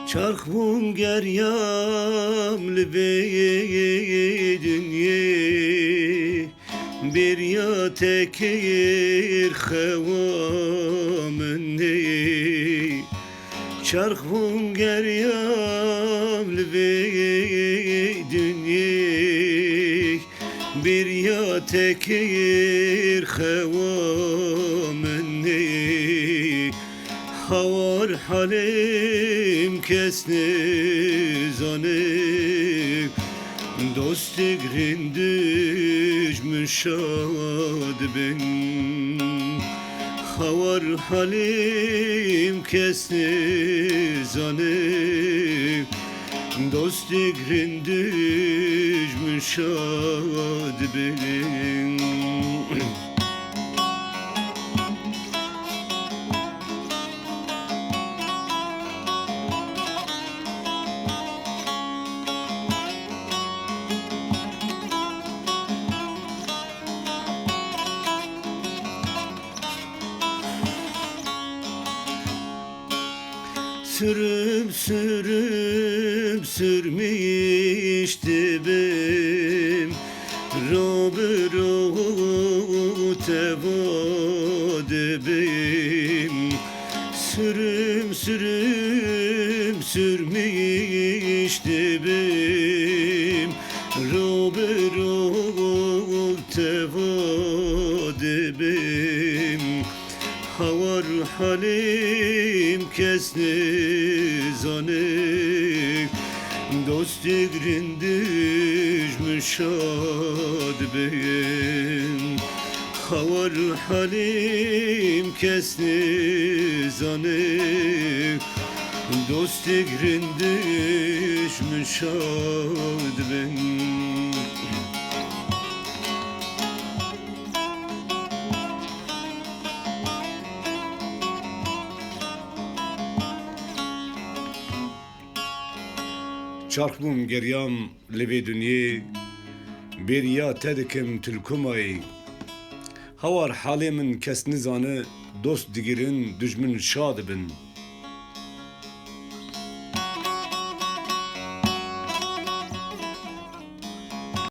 Çark bun geryam li dünye bir ya tekir xevamın ne Çark bun geryam li dünye bir ya tekir xevamın ne Havar halim kesne zanek Dosti grindüş müşad ben Havar halim kesne zanek Dosti grindüş müşad ben Sürüp sürüp sürmüş dibim Robü tevadibim Sürüp sürüp sürmüş dibim Robü tevadibim Havar halim kesne zanek Dosti grindüş müşad ben Havar halim kesne zanek Dosti grindüş müşad ben Çark bun geryam li dünye bir ya tedikim tilkumay Havar halimin kes nizanı dost digirin düşmün şad bin